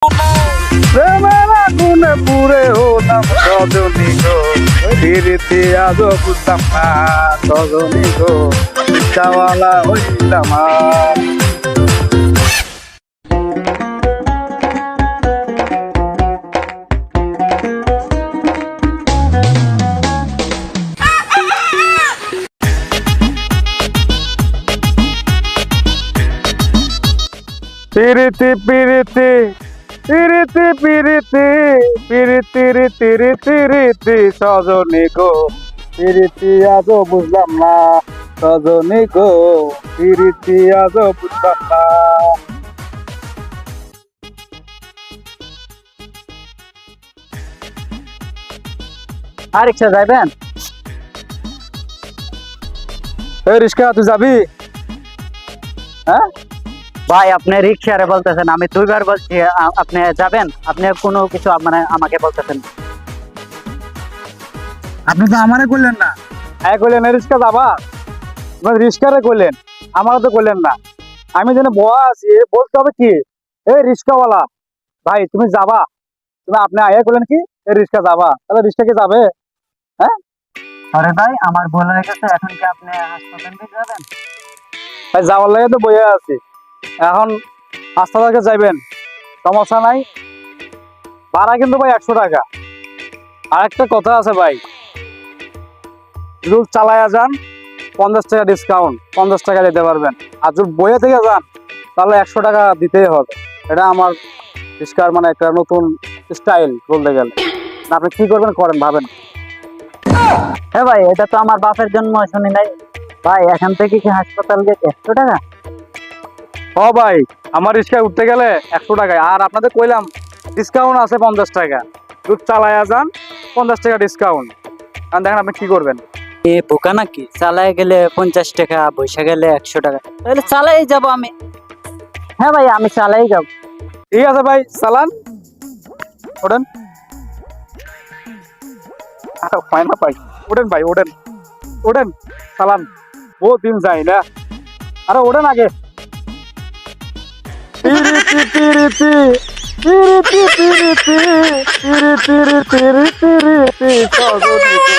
প্রেমের আগুনে পুড়ে হলাম রজনী গো, ফিরিতে আজও বুঝলাম না রজনী গো, রিক্সাওয়ালা হইলাম আর। পিরিতি পিরিতি পিরিতি পিরিতি পিরিতি রীতি রীতি রীতি সজনী গো, পিরিতি আজও বুঝলাম না সজনী গো, পিরিতি আজও বুঝলাম না। আর রিক্সা যাবেন? এই রিস্কা তুই যাবি? হ্যাঁ ভাই আপনি রিক্সারে বলতেছেন, আমি দুইবার বলছি আপনি যাবেন, আপনি কোনো কিছু মানে আমাকে বলতেছেন। আপনি তো আমারে করলেন না, হ্যাঁ করলেন রিস্কা যাবা, রিস্কারে করলেন, আমারও তো করলেন না। আমি যেন বয়া আছি বলতে হবে কি, এই রিস্কাওয়ালা ভাই তুমি যাবা, তুমি আপনি আয়া করলেন কি এই রিস্কা যাবা, তাহলে রিস্কা কি যাবে? হ্যাঁ আরে ভাই আমার ভুল হয়ে গেছে, এখন কি আপনি হাসপাতালে যাবেন? ভাই যাওয়ার লাগে তো বইয়া আছি, এখন হাসপাতালে যাইবেন সমস্যা নাই, ভাড়া কিন্তু ভাই 100 টাকা। আর একটা কথা আছে ভাই, যদি চালায়া যান 50 টাকা ডিসকাউন্ট, 50 টাকা দিতে পারবেন, আর যদি বইয়া থেকে যান তাহলে 100 টাকা দিতেই হবে। এটা আমার রিস্কার মানে একটা নতুন স্টাইল বলতে গেলে। না আপনি কি করবেন করেন, ভাবেন। হ্যাঁ ভাই, এটা তো আমার বাপের জন্য শুনি নাই ভাই, এখান থেকে কি হাসপাতাল যেতে 100 টাকা? ও ভাই আমার রিস্কায় উঠতে গেলে 100 টাকায়, আর আপনাদের কইলাম ডিসকাউন্ট আছে 50 টাকা, যদি চালায়া যান 50 টাকা ডিসকাউন্ট। আর দেখেন আপনি কি করবেন। এ বোকা নাকি, চালায় গেলে 50 টাকা, বৈশা গেলে 100 টাকা, তাহলে চালাই যাব আমি। হ্যাঁ ভাই আমি চালাই যাব। ঠিক আছে ভাই চালান, ওঠেন। হয় না ভাই, ওঠেন ভাই ওঠেন, ওঠেন চালান, বহুত দিন যাই না, আরে ওঠেন আগে। পিরিতি পিরিতি পিরিতি পিরিতি পিরিতি রীতি রীতি রীতি সজনী গো,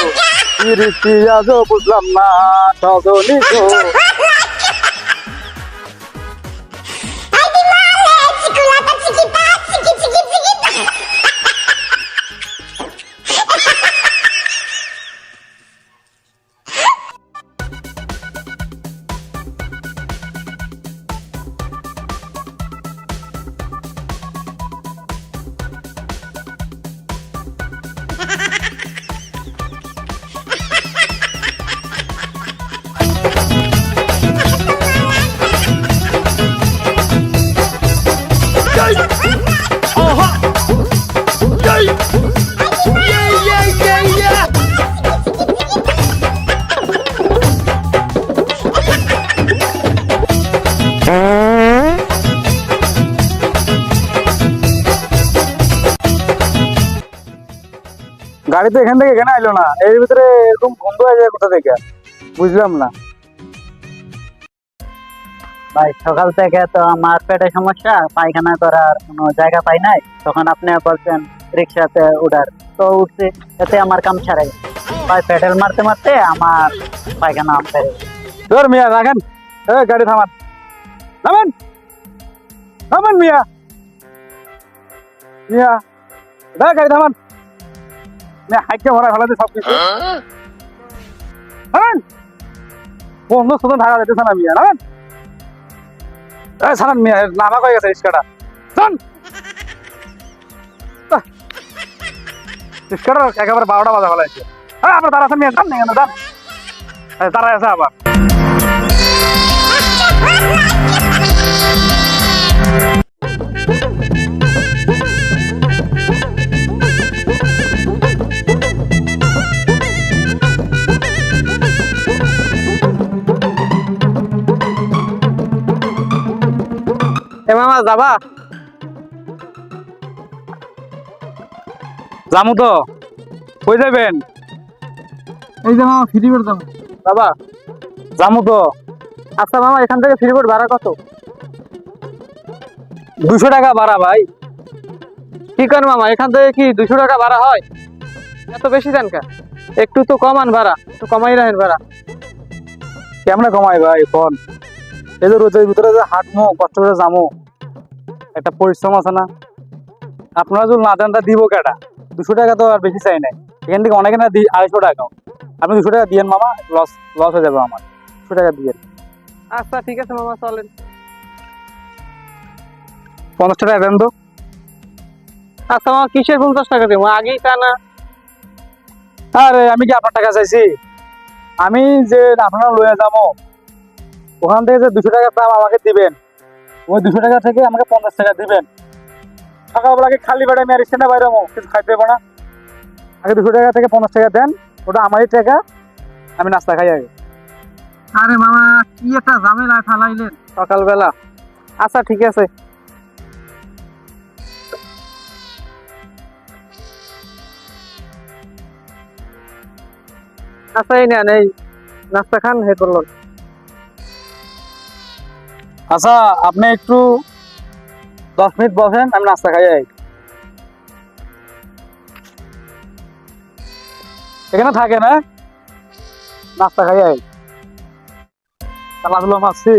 পিরিতি আজও বুঝলাম না সজনী গো। গাড়ি তো এখান থেকে এখানে আইলো না, এর ভিতরে এরকম গন্ধ হয়ে যায় কোথা থেকে, বুঝলাম না। ভাই সকাল থেকে তো আমার পেটে সমস্যা, পায়খানা করার কোনো জায়গা পাই নাই, তখন আপনি বলছেন রিক্সাতে উঠার, তো উঠছি, এতে আমার কাম ছাড়ে গেছে। ভাই পেডেল মারতে মারতে আমার পায়খানা পেরে গেছে। ধর মিয়া রাখেন, গাড়ি থামান, নামেন নামেন মিয়া, মিয়া গাড়ি থামান, হাইটকে ভরা ফেলাতে সবকিছু নামেন, বন্ধ শুধু ঢাকা যেতেছে না মিয়া, নামেন ছাড়ান মিয়া, নামা হয়ে গেছে রিক্সাটা, শোন রিক্সাটা একেবারে 12টা বাজা ফেলাইছে। হ্যাঁ আপনার তারা আছে মিয়া, যান না কেন, যান তারা আছে আবার। এ মামা যাবা? যামু তো, কই যাবেন? এই যে মামা ফ্রি করে যাবো। যাবা? যামু তো। আচ্ছা মামা এখান থেকে ফ্রি বোর্ড ভাড়া কত? 200 টাকা ভাড়া ভাই। কি করেন মামা, এখান থেকে কি 200 টাকা ভাড়া হয়? এত বেশি দেন কে? একটু তো কমান ভাড়া, একটু কমাই রাখেন ভাড়া। কেমনে কমাই ভাই ফোন? এই যে রোদের ভিতরে যে হাঁটমো, কষ্ট করে যামো, একটা পরিশ্রম আছে না? আপনারা যদি না দেন তা দিব কেটা? 200 টাকা তো আর বেশি চাই নাই, এখান থেকে অনেকে না দিই 250 টাকা। আপনি 200 টাকা দিয়েন মামা, লস লস হয়ে যাবে আমার। 200 টাকা দিয়ে আচ্ছা ঠিক আছে মামা, চলেন। 50 টাকা দেন তো। আচ্ছা মামা, কিসের 50 টাকা দেবো? আগেই তা না। আরে আমি কি আপনার টাকা চাইছি? আমি যে আপনারা লয়ে যাবো, ওখান থেকে যে 200 টাকা দাম আমাকে দিবেন, ওই 200 টাকা থেকে আমাকে 50 টাকা দিবেন। সকালবেলাকে খালি পেটে আমি আর স্ট্যান্ডে বাইরে হবো, কিছু খাইতে দেবো না। আগে 200 টাকা থেকে 50 টাকা দেন, ওটা আমারই টাকা, আমি নাস্তা খাই আগে। আরে মামা, কি একটা ঝামেলা ফালাইলেন সকালবেলা। আচ্ছা ঠিক আছে। আচ্ছা এই নেন, এই নাস্তা খান, হে করলো। আচ্ছা আপনি একটু 10 মিনিট বসেন, আমি নাস্তা খাই আই। এখানে থাকে না, নাস্তা খাই আই। খেলাধুলো মারছি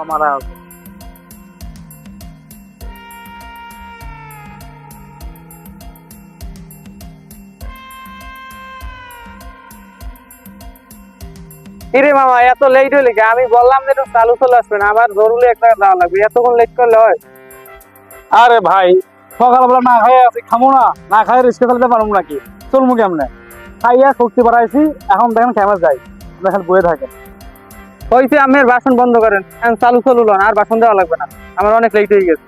আমার। কিরে মামা, এত লেট হইলে কি? আমি বললাম যে একটু চালু চলে আসবেন, আবার জরুরি একটা দেওয়া লাগবে, এতক্ষণ লেট করলে হয়? আরে ভাই, সকালবেলা না খাই আছি, খামো না? না খাই রিস্কে চালাতে পারবো নাকি? চলবো কেমনে? খাইয়া শক্তি বাড়াইছি, এখন দেখেন কেমন যাই, দেখেন বয়ে থাকে। হইছে, আমের বাসন বন্ধ করেন, এখন চালু চলুন, আর বাসন দেওয়া লাগবে না, আমার অনেক লেট হয়ে গেছে।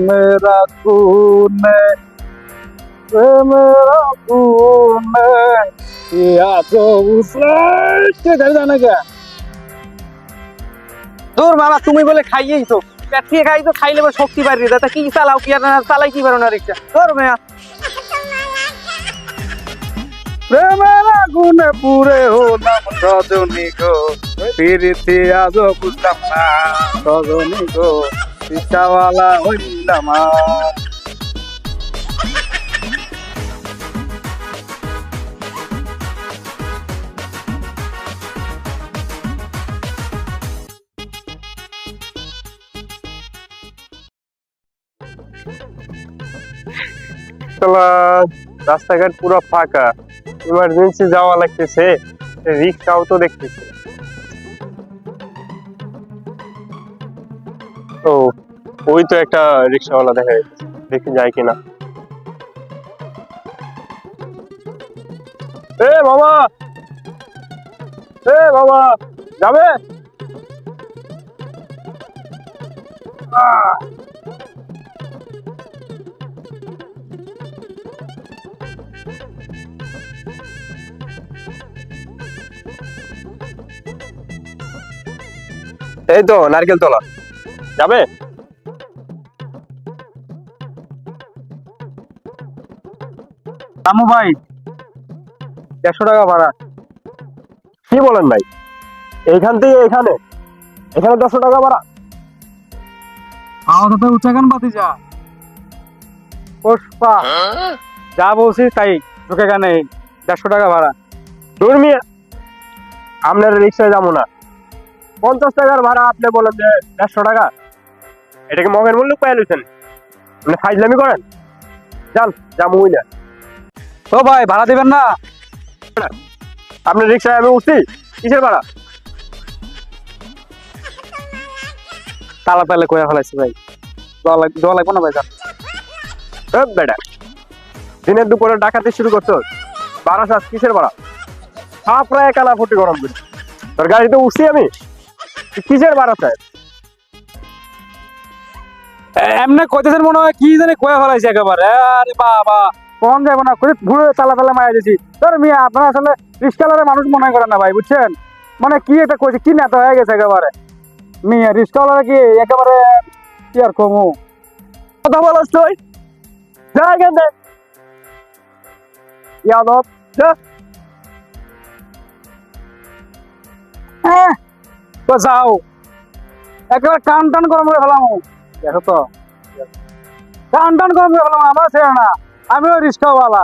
मेरा खून मेरा खून या तो उसे के घर जाना क्या? দূর মামা, তুমি বলে খাইয়েই তো, পেট থেকে খাই তো, খাইলে বলে শক্তি বাড়িয়ে দেয়, তা কি চালাও কি আর চালাই কি পারো না রিক্সা? ধর মেয়া। मेरा खून पूरे हो ना सजनी को फिर थी आज बुझलाम ना सजनी को रिक्शा वाला হইলাম রাস্তাঘাট পুরো ফাঁকা, ইমার্জেন্সি যাওয়া লাগতেছে, রিক্সাও তো দেখতেছি। ও, ওই তো একটা রিক্সাওয়ালা দেখা যাচ্ছে, দেখি যায় কিনা। এ বাবা, এ বাবা, যাবে? এই তো নারকেল তলা, যাবে? রামু ভাই, 150 টাকা ভাড়া। কি বলেন ভাই? এইখান থেকে এখানে, এখানে 100 টাকা ভাড়া? আমাদের তো উচ্চাকান বাতি যা পুষ্পা, যা বলছি তাই, ঢুকে গানে 150 টাকা ভাড়া। দূর মিয়া, আপনার রিক্সায় যাবো না। 50 টাকার ভাড়া আপনি বলেন যে 150 টাকা? এটাকে মগের মূল্য পাই লইছেন, আপনি ফাইজলামি করেন। যান, যাবই না। ও ভাই, ভাড়া দিবেন না? আপনার রিক্সায় আমি উঠছি, কিসের ভাড়া? তালা তালে কয়ে ফেলাইছি ভাই, দেওয়া লাগবে না ভাই, যান। বেটা, দিনের দুপুরে ডাকাতি শুরু করছো, ভাড়া চাস কিসের ভাড়া? প্রায় কানা ফুটি গরম করি, তোর গাড়িতে উঠছি আমি, কিসের ভাড়া চাই? এমনি কইতেছেন মনে হয় কি জানি কয়ে ফেলাইছি একেবারে। আরে বাবা, কম যাবো না, ঘুরে তালা তালা মারা দিয়েছি। তোর মিয়া, আপনারা আসলে রিক্সাওয়ালার মানুষ মনে করেন না ভাই, বুঝছেন? মানে কি একটা কইছে, কি নেতা হয়ে গেছে একেবারে। মিয়া রিক্সাওয়ালারা কি একেবারে কি আর কমু? কথা বলছ তুই, যা এখান থেকে। ইয়াদব, যা। তো যাও, একেবারে কান টান গরম করে ফেলাম। দেখো তো, কান টান গরম করে ফেলাম, আমার ছেড়ে না, আমিও রিক্সাওয়ালা।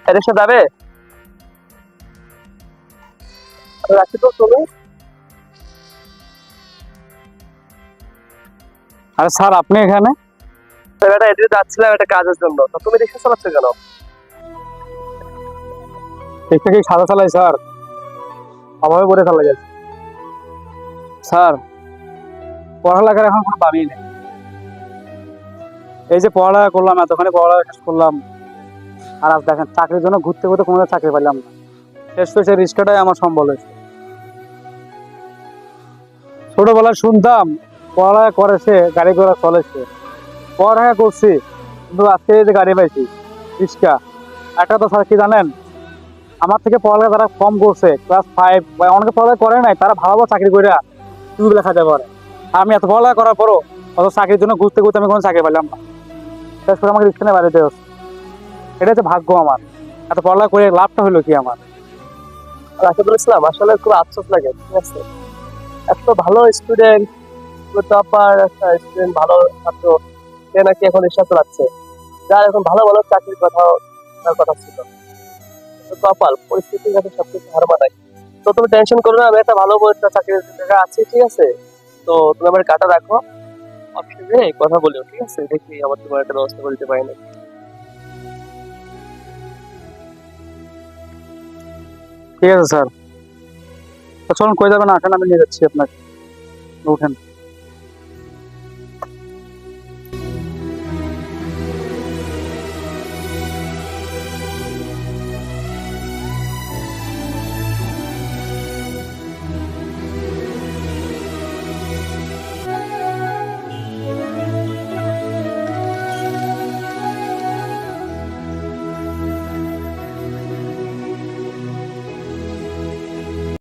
রিক্সা যাবে? রাখি তো তুমি। আরে স্যার, আপনি এখানে? এটা এদিকে যাচ্ছিলাম একটা কাজের জন্য, তো তুমি রিক্সা চালাচ্ছ কেন? রিক্সা কি সাদা চালাই স্যার? অভাবে পড়ে চালা গেছে স্যার। পড়ালেখার এখন কোনো দামই নেই। এই যে পড়ালেখা করলাম, এতখানি পড়ালেখা শেষ করলাম, আর আজ দেখেন চাকরির জন্য ঘুরতে ঘুরতে কোনো চাকরি পাইলাম না। শেষ পেশে রিক্সাটাই আমার সম্বল হয়েছে। ছোটবেলায় শুনতাম পড়ালেখা করেছে, গাড়ি ঘোড়া চলেছে, পড়ালেখা করছি, কিন্তু আজকে এই যে গাড়ি পাইছি, রিক্সা। একটা তো স্যার কি জানেন, আমার থেকে পড়ালেখা তারা কম করছে, ক্লাস 5 বা অনেকে পড়ালেখা করে নাই, তারা ভালো ভালো চাকরি করে টিউব লেখাতে পারে। আমি এত পড়ালেখা করার পরও অত চাকরির জন্য ঘুরতে ঘুরতে আমি কোনো চাকরি পেলাম না। শেষ করে আমাকে রিক্সা নিয়ে বাড়িতে হচ্ছে। এটা হচ্ছে ভাগ্য আমার। এত পড়ালেখা করে লাভটা হলো কি আমার? রাকিবুল ইসলাম, আসলে খুব আফসোস লাগে, ঠিক আছে? এত ভালো স্টুডেন্ট, টপার একটা স্টুডেন্ট, ভালো ছাত্র, সে নাকি এখন রিক্সা চালাচ্ছে, যার এখন ভালো ভালো চাকরির কথাও তার কথা ছিল। তো কপাল, পরিস্থিতির কাছে সবকিছু হার মানায়। তো তুমি টেনশন করো না, আমি একটা ভালো একটা চাকরির জায়গা আছি, ঠিক আছে? তো তুমি আমার কাটা রাখো, অফিসে কথা বলিও, ঠিক আছে? দেখি আমার তোমার একটা ব্যবস্থা করে দিতে পারি না। ঠিক আছে স্যার, তো চলুন, কই যাবেন আসেন, আমি নিয়ে যাচ্ছি আপনাকে, উঠেন।